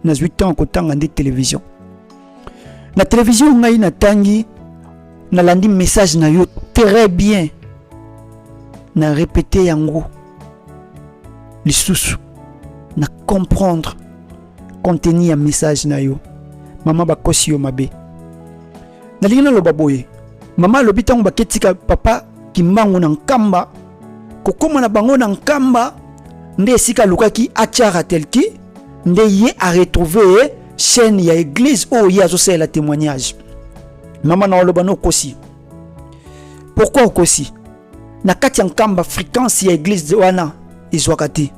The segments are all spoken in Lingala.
na 8 ans kotanga nde télévision. Na télévision ngai na tangi na landi message na yo très bien. Na répéter yango. Lisusu na comprendre contenu ya message na yo. Mama bakosi yo mabe. Na lingina lo baboye. Mama lobi tango baketika papa Kimbangu na nkamba. Kokoma na bango na nkamba nde sika lukaki achara telki nde ye a retrouver chaîne ya église o ya zo la témoignage. Mama na oloba no kosi. Pourquoi kosi? Na kati ya nkamba fréquence ya église wana izwakati.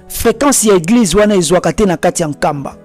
Fréquence ya église wana izwakati na kati ya nkamba.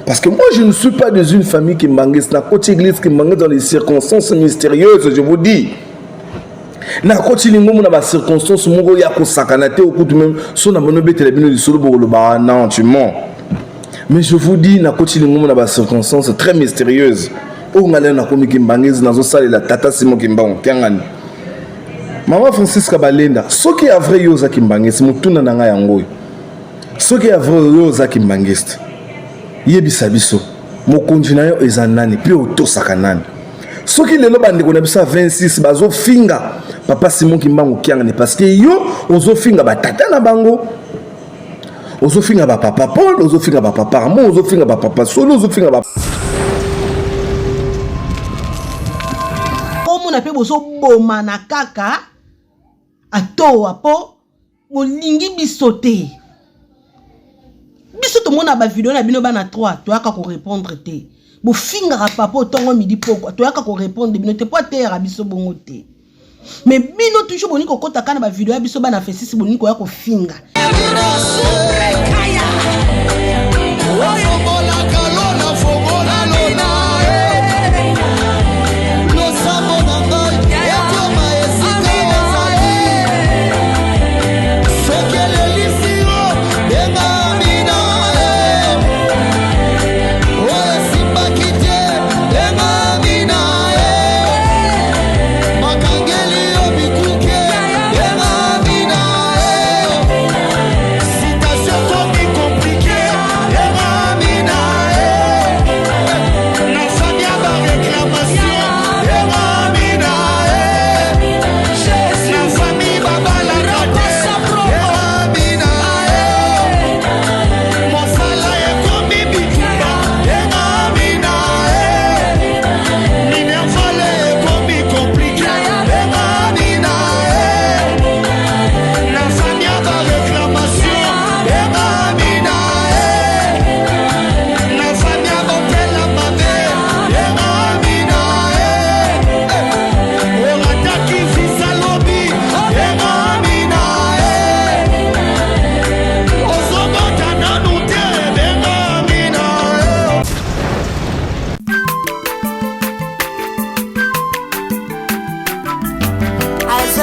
Parce que moi, je ne suis pas dans une famille qui m'engueule. C'est la côté église qui m'engueule dans les circonstances mystérieuses, je vous dis. Na côté lingo na ba circonstances mongo ya ko sakanate au coup de même so na mono betele bino di solo bolo ba non tu mens. Mais je vous dis na côté lingo na ba circonstances très mystérieuses. O ngale na komi ki mbangezi na zo sale la tata simo kimbango kyangani. Mama Francisca Balenda, soki a vrai yo za kimbangezi mutuna na nga yango. Soki a vrai yo za kimbangezi. Yebisa biso mokonzi na yo ezanani pe otosaka nani soki lelo bandeko na biso 26 bazo finga papa Simon Kimbangu kiangani parce que yo ozo finga batata na bango ozo finga ba papa Paul ozo finga ba papa Ramon ozo finga ba papa Solo ozo finga ba omo na pe bozo boma na kaka atoa po molingi bisote. Biso to mona ba vidéo na bino bana 3 to yaka ko répondre te bo fingara papa tongo midi poko to yaka ko répondre bino te po terre biso bongo te mais bino toujours boni ko kota kana ba vidéo ya biso bana fesisi boni ko yako finga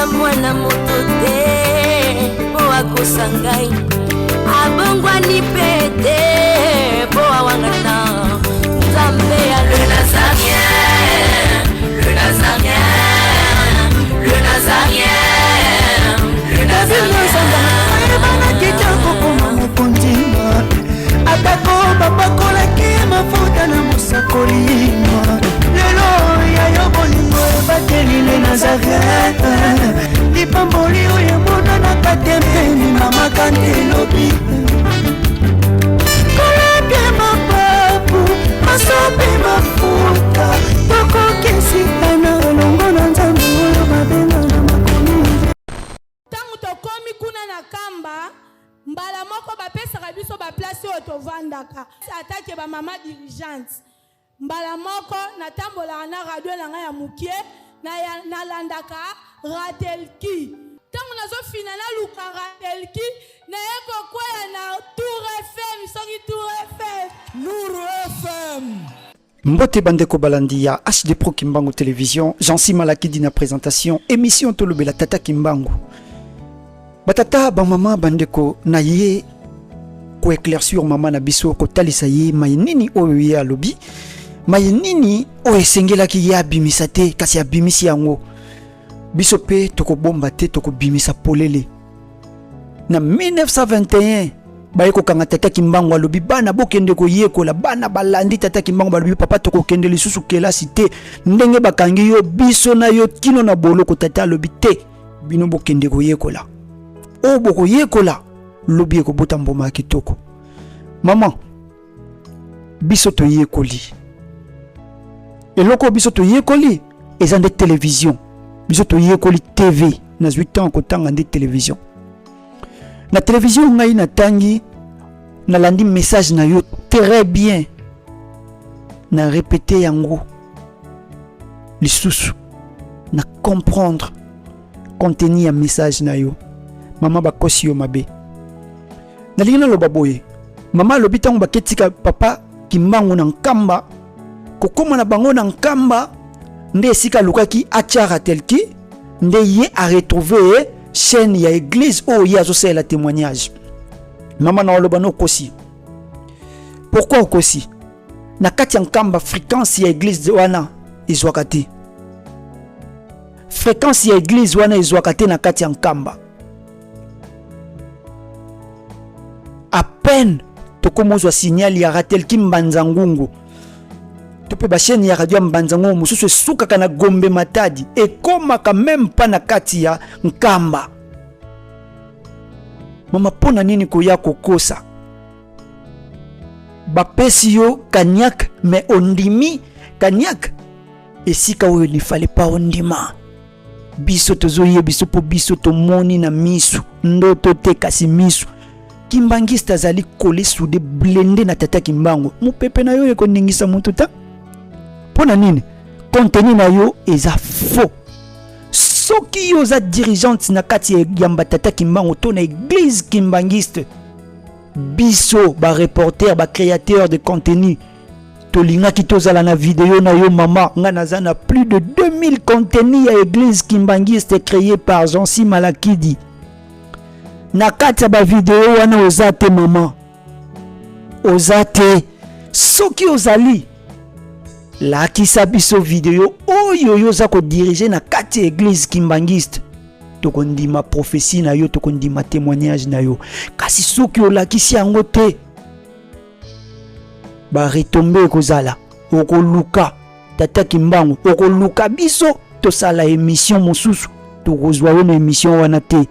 mwana moto te po akosangai abongwani pete po awangana nzambe ya le nazarien le nazarien le nazarien le nazarien bana kitoko koma mokontima atako babakolaki mafuta na mosakolima lelo ya yo bolingo ebateli le nazarien lipamboli oyo mona na katempeni mama kandelobi kolabye mapapu masope mafuta tokokesikana longo na nzambe oyo babenga na makomi tangu tokomi kuna na kamba mbala moko bapesaka biso baplace oyo tovandaka atake bamama dirigente mbala moko natambolaka na radio na ngai ya mukie nalandaka Ratelki tango nazofina na luka Ratelki naye kokwela na Tour FM soki Tour FM Nour FM Mbote bandeko balandi ya HD Pro Kimbangu Télévision Jansi Malaki dina présentation émission tolobela tata Kimbangu batata ba mama bandeko na ye ko éclaircir mama na biso ko talisa ye mayinini oyo ya lobi mayinini o esengela ki ya bimisate kasi ya bimisi yango biso pe toko bomba te toko bimisa polele na 1921 bayeko kanga tata Kimbangu alobi bana bokende ko yekola bana balandi tata Kimbangu alobi papa toko kende lisusu kelasi te ndenge bakangi yo biso na yo kino na boloko tata alobi te bino bokende ko yekola o boko yekola lobi ko bota mboma kitoko maman biso to yekoli eloko biso to yekoli ezande télévision biso to yekoli TV na 8 ans kotanga nde télévision na télévision ngai na tangi na landi message na yo très bien na répéter yango lisusu na comprendre contenu ya message na yo mama bakosi yo mabe na lingina loba boye mama lobi tango baketika papa Kimbangu na nkamba kokoma na bango na nkamba nde esika lukaki achara telki nde ye a retrouver chaîne ya église o ya zo la témoignage mama na oloba no kosi pourquoi okosi na kati ya nkamba fréquence ya église wana ezwaka te fréquence ya église wana ezwaka te na kati ya nkamba à peine tokomozwa signal ya ratel Kimbanza Ngungu tope ba chaîne ya radio Mbanza Ngungu mususu esukaka na Gombe Matadi ekomaka même pas na kati ya nkamba mama pona nini koya kokosa bapesi yo kanyak mais ondimi kanyak esika oyo il fallait pas ondima biso tozoye biso po biso tomoni na misu ndoto te kasi misu Kimbangiste azali collé sous des blindés na tata Kimbangu mupepe na yo eko ningisa mutu ta pona nini contenu na yo eza faux soki yo za dirigeante na kati ya tata Kimbangu to na église Kimbangiste biso ba reporter ba créateur de contenu tolinga ki tozala na vidéo na yo mama nga naza na plus de 2000 contenus à église Kimbangiste créé par Jean-Si Malakidi na kati ba vidéo wana ozate mama ozate soki ozali la kisa biso vidéo oyo yo za ko diriger na kati église Kimbangiste tokondima prophétie na yo tokondima témoignage na yo kasi soki olakisi yango te ba retomber kozala okoluka tata Kimbangu okoluka biso tosala émission mosusu tokozwa yo na émission wana te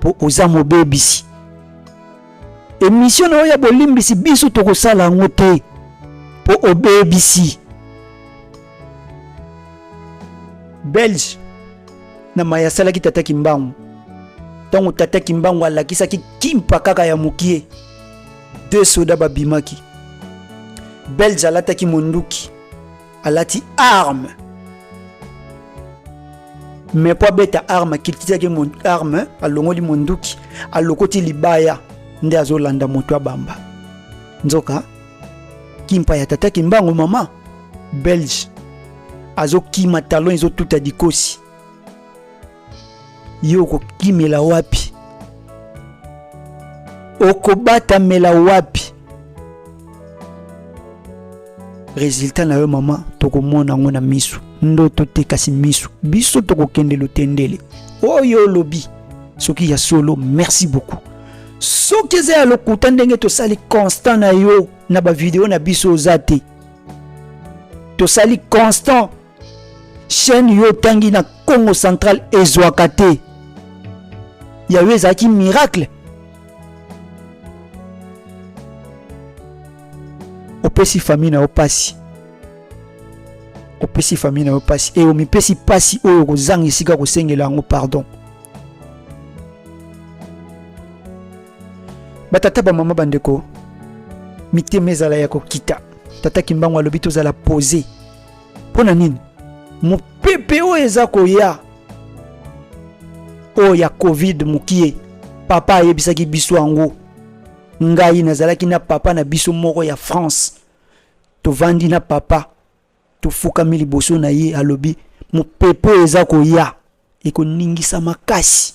po oza mobebisi émission na ya bolimbisi biso tokosala yango te po obebisi Belge na maya salaki tata Kimbangu tango tata Kimbangu alakisaki kimpa kaka ya mukie 2 soda babimaki Belge alataki monduki alati arme mais po beta arme kilitaki mon arme alongoli monduki alokoti libaya nde azolanda moto abamba nzoka kimpa ya tata Kimbangu mama Belge azokima talon ezo tuta dikosi yoko kimela wapi okobata mela wapi résultat na yo mama tokomona ngo na misu ndoto te kasi misu biso tokokende lotendele oyo lobi soki ya solo merci beaucoup soki za ya lokuta ndenge tosali constant na yo na ba vidéo na biso ozate tosali constant chaîne yo tangi na Congo Central ezwaka te ya yo ezaki miracle opesi famille na opasi opesi famille na opasi e omipesi pasi oyo kozanga esika kosengela yango pardon batata bamama bandeko mitema ezala ya kokita tata Kimbangu alobi tozala posé mpona nini mopepe oyo eza koya oyo ya covid mokie papa ayebisaki biso yango ngai nazalaki na papa na biso moko ya France tovandi na papa tofukami liboso na ye alobi mopepe oyo eza koya ekoningisa makasi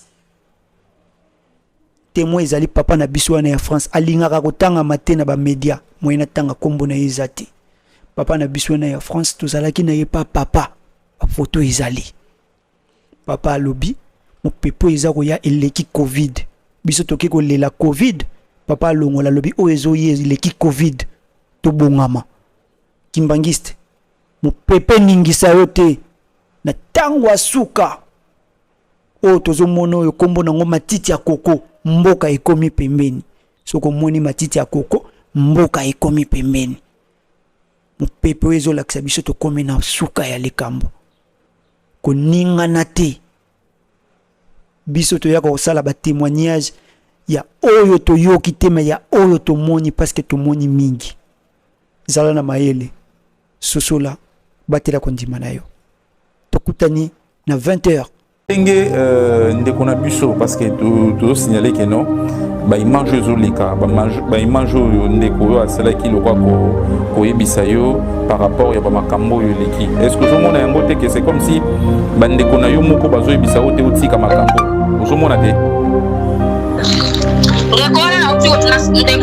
témoin ezali papa na biso wana ya France alingaka kotanga mate na bamedia moyena tanga kombo na ye eza te papa na biso wana ya France tozalaki na ye pa papa bafoto ezali papa alobi mopepe eza koya eleki covid biso toke kolela covid papa alongola lobi o ezoye eleki covid tobongama kimbangiste mopepe ningisa yo te na tango asuka o tozomona oyo kombo nango matiti ya koko mboka ekomi pembeni soko moni matiti ya koko mboka ekomi pembeni mopepe oyo ezolakisa biso tokome na suka ya likambo koningana te biso toyaka kosala batémoignage ya oyo toyoki te me ya oyo tomoni parce que tomoni mingi zala na mayele sosola batela kondima na yo tokutani na 20h ndenge ndeko na biso parce que to signaler que non ba image ezoleka ba image oyo ndeko oyo asalaki lokwa ko yebisa yo par rapport ya ba makambo oyo leki est-ce que ozomona yango te que c'est comme si ba ndeko na yo moko bazo yebisa o te otika makambo ozomona te ndeko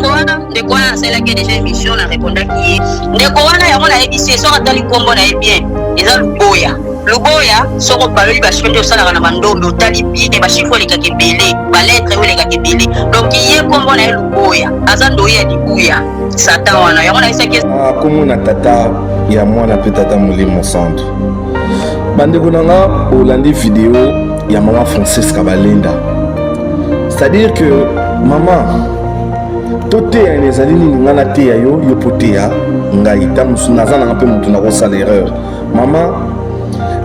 wana asalaki déjà émission na répondaki ye ndeko wana yango nayebisi soki atali nkombo na ye bien eza luboya soko baloli bashifre osalaka na bandombe otali bien bashifre olekaka ebele baletre olekaka ebele donc ye nkombo na ye luboya aza ndoyi ya libuya satan wana yango nayebisaki komona tata ya mwana mpe tata molimo centre bandeko na nga olandi video ya mama Francisca Balenda. C'est-à-dire que maman toteya ezali nini nga nateya yo yo po teya ngai ta mosu naza nanga mpe motu nakosala erreur maman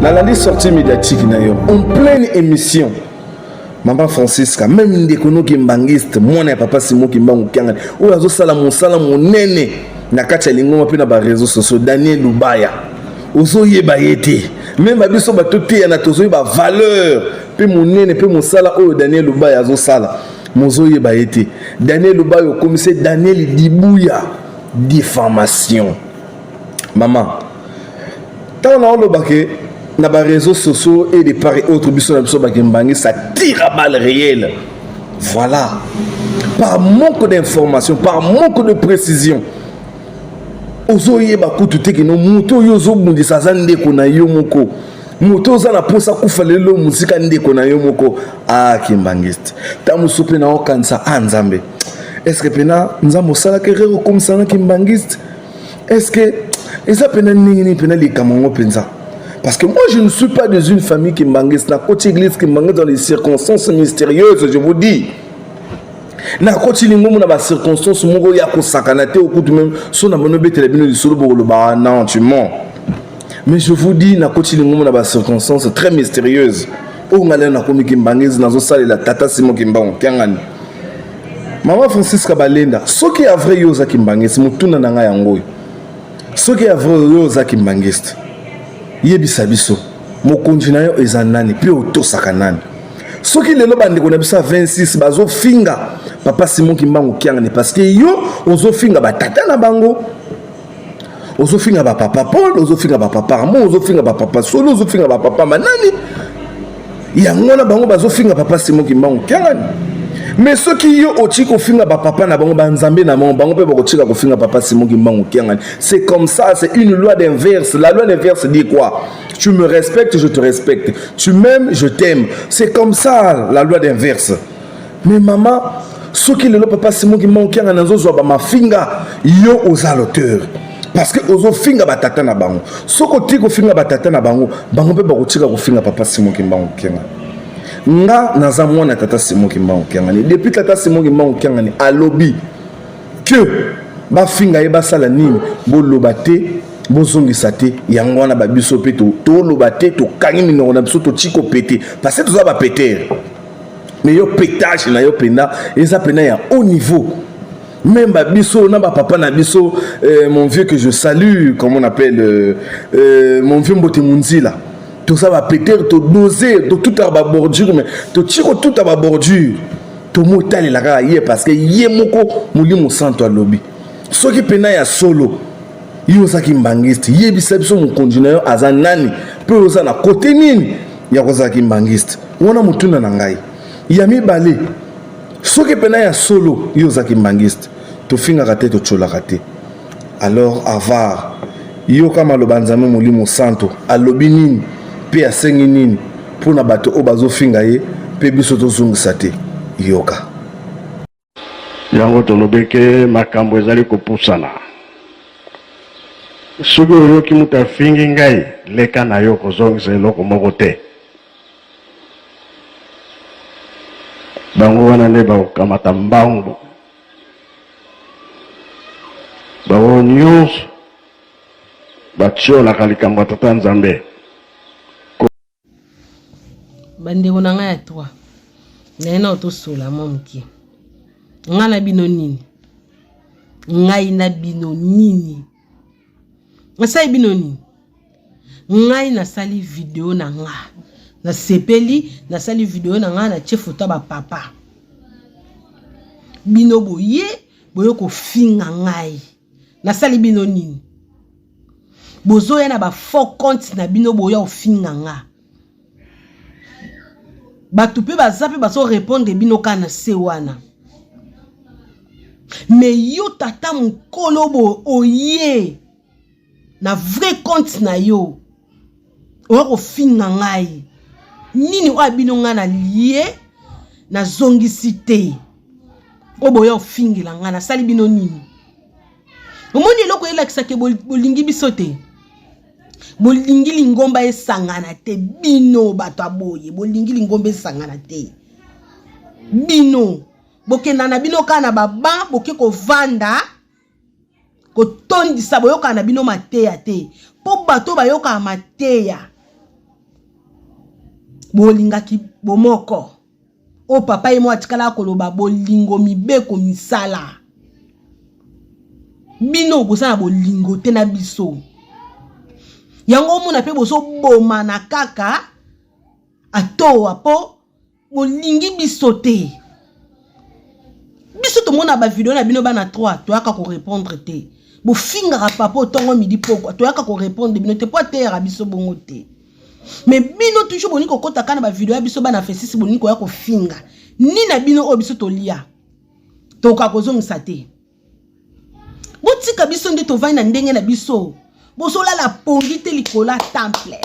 nalandi sortie médiatique na yo en pleine émission maman Francisca même ndeko noki mbangiste mwana ya papa Simon Kimbangu Kiangani oyo azosala mosala monene na kati ya lingoma mpe na bareseau sociaux Daniel Lubaya ozoyeba ye te même babiso batoteya na tozoyeba valeur mpe monene mpe mosala oyo Daniel Lubaya azosala mozoyeba ye te Daniel Lubaya okomise Daniel Dibuya diffamation maman tant na olobake na ba réseaux sociaux et de part et autres biso na biso bakembangi ça tire à balles réelles voilà par manque d'information par manque de précision ozoyeba kutu te ke no moto yo zobundisa za ndeko na yo moko moto za na posa kufa lelo musika ndeko na yo moko kimbangiste ta musupe na okansa nzambe est-ce que pena nzambo sala ke rero comme ça na kimbangiste est-ce que eza pena nini pena likamongo penza parce que moi je ne suis pas dans une famille kimbangiste na côté église kimbangiste dans les circonstances mystérieuses je vous dis na côté lingomo na ba circonstances moko ya ko sakana te okutu même so na mono betela bino lisolo bolo ba non tu mens. Mais je vous dis, na côté lingomo na ba circonstances très mystérieuses. O ngale na komi kimbangezi nazo sala la tata Simon Kimbangu Kiangani. Maman Francisca Balenda, soki ya vrai yo za kimbangezi mutuna na nga yango. Soki ya vrai yo za kimbangezi. Yebisa biso. Mokonzi na yo eza nani pe otosaka nani. Soki lelo bandeko na biso 26 bazo finga papa Simon Kimbangu Kiangani parce que yo ozo finga ba tata na bango. Ozo finga ba papa Paul, ozo finga ba papa Ramon, ozo finga ba papa Solo, ozo finga ba papa Manani. Yango na bango bazo finga papa Simon Kimbangu Kiangani. Mais ceux qui yo otiko finga ba papa na bango banzambe na bango pe bako tika ko finga papa Simon Kimbangu Kiangani. C'est comme ça, c'est une loi d'inverse. La loi d'inverse dit quoi? Tu me respectes, je te respecte. Tu m'aimes, je t'aime. C'est comme ça la loi d'inverse. Mais maman, ceux qui le papa Simon Kimbangu Kiangani nazo zo ba mafinga yo oza l'auteur. Parce que ozo finga batata na bango soko tiko finga batata na bango pe bakotika ko finga papa Simon Kimbangu Kiangani nga naza mwana tata Simon Kimbangu Kiangani depuis tata Simon Kimbangu Kiangani alobi que ba finga yeba sala nini boloba te bozongisa te yango wana babiso pe to loba te to kangi minoko na biso to tiko pété parce que toza ba péter mais yo pétage na yo pena eza pena ya haut niveau. Même Babiso, papa Nabiso, mon vieux que je salue, comme on appelle, mon vieux Mbote Munzila. Tout ça va péter, tout doser, tout à la bordure, mais tout tire tout à la bordure. Tout le monde est là, parce que yé moko, mouli mon santo à lobby. Ce qui pena ya solo, yo saki mbangiste, yé bisabso mon conducteur azanani, peu osa na côté nini, ya kozaki mbangiste. Wana mutuna nangai. Yami balé. Soki pena ya solo yo zaki mbangiste to finga kate to chola kate alors avar yo kama lobanzame molimo santo alobi nini pe asengi nini pour na bato o bazo finga ye pe biso to zungisa te yoka yango tolobeke makambo ezali kopusana soki oyoki moto afingi ngai leka na yo kozongisa eloko moko te bango wana nde bakokamata mbangu bango nyonso batiolaka likambo ya tata Nzambe. Bandeko na ngai ya toi naye na otosola mwa mokie ngai na bino nini ngai na bino nini nasali bino nini ngai nasali video na nga nasepeli nasali video na nga na tie foto ba papa bino boye boyo kofinga ngai nasali bino nini bozoya na ba faux compte na bino boya ofinga nga batu pe baza pe baso répondre bino kana se wana mais yo tata mukolo bo oye na vrai compte na yo oya kofinga ngai nini oya bino nga na lie na zongisi te oboya ofingela nga nasali bino nini omoni eloko elakisaka bolingi biso te bolingi lingomba esangana te bino bato aboye bolingi lingomba esangana te bino bokenda na bino kana baba boke kovanda kotondisa boyoka na bino mateya te po bato bayoka mateya bolingaki bomoko o papa emo atikala koloba bolingo mibeko misala bino bosana bolingo te na biso yango mona pe boso boma na kaka atowa po bolingi biso te biso to mona ba video na bino bana 3 toyaka ko répondre te bo fingara papa tongo midi poko toyaka ko répondre bino te po terra biso bongo te mais bino toujours boni ko kota kana ba video ya biso bana fesisi boni ko ya ko finga ni na bino o biso to lia to ka kozongisa te botika biso nde to vai na ndenge na biso bosola la pongi te likola temple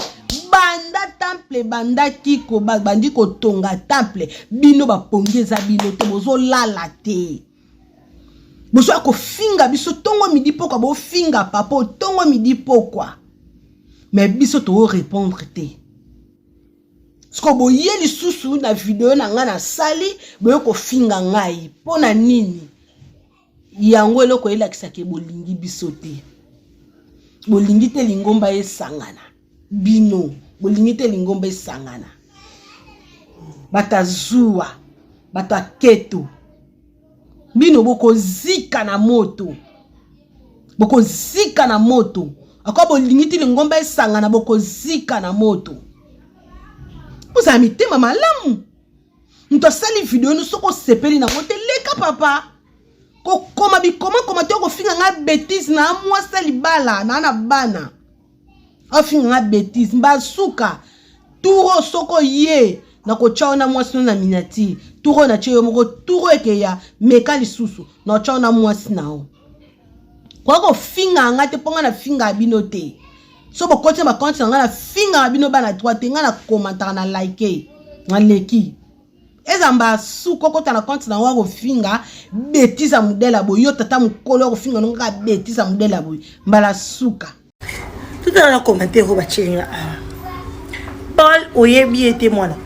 banda kiko bandi ko tonga temple bino ba pongi za bino te bozolala te bosola ko finga biso tongo midi pokwa bo finga papa tongo midi pokwa mais biso to répondre te sko boye lisusu na video na nga na sali boyo ko finga ngai pona nini yango eloko elakisa ke bolingi biso te bolingi te lingomba esangana bino bolingi te lingomba esangana batazua bataketo bino boko zika na moto akwa bolingi te lingomba esangana boko zika na moto oza mitema malamu nto sali video no soko sepeli na mote leka papa koma bikoma te ko finga nga bêtise na mwasa libala na bana afinga nga bêtise mbasuka turo soko ye na ko chaona mwasi na minati turo na cheyo moko turo ekeya meka lisusu na chaona mwasi nao kwa ko finga nga te ponga na finga bino te so bo kote ba compte nga na finga bino bana 3 te nga na commentaire na like na leki ezamba su kokota na compte na wako finga bêtise modèle boyo tata mukolo ko finga nga bêtise modèle boyo mbala suka tout dans la commentaire ba chinga Paul oyebi ete mwana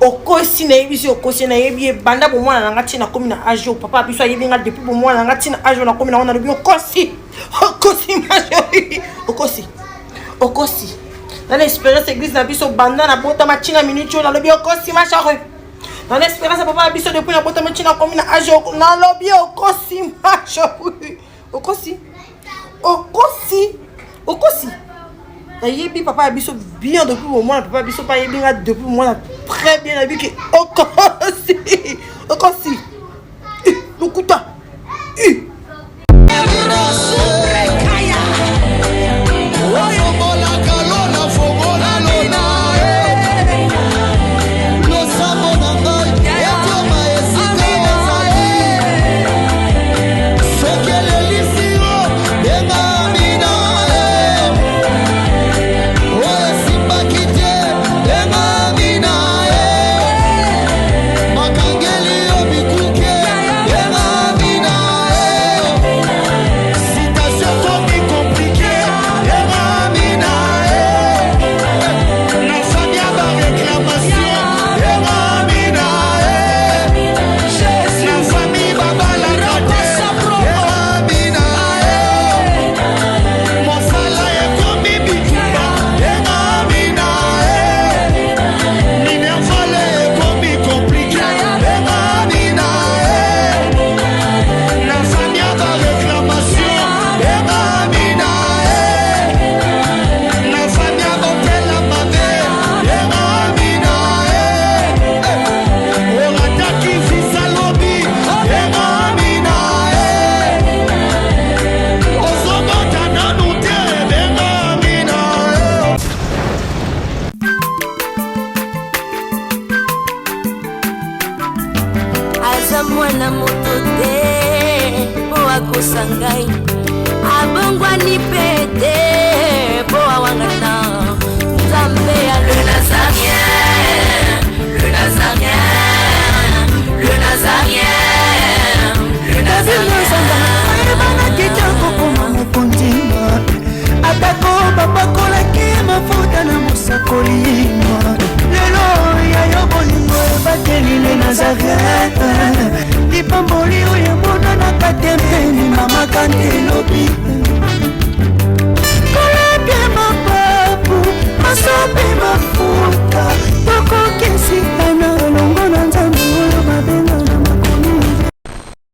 okosi na yebi okosi na yebi banda bo mwana nga tina komi na ajo papa biso ayebi nga depuis bo mwana nga tina ajo na komi na ona lobi okosi majori okosi dans l'espérance église na biso banda na bota machina minute na lobi okosi machori dans l'espérance papa biso depuis na bota machina komi na ajo na lobi okosi machori okosi ayebi papa biso bien depuis au moins papa biso pas yebi nga depuis moi très bien la vie que okosi lukuta naza mwana moto te po akosa ngai abongwani pe te po awanga na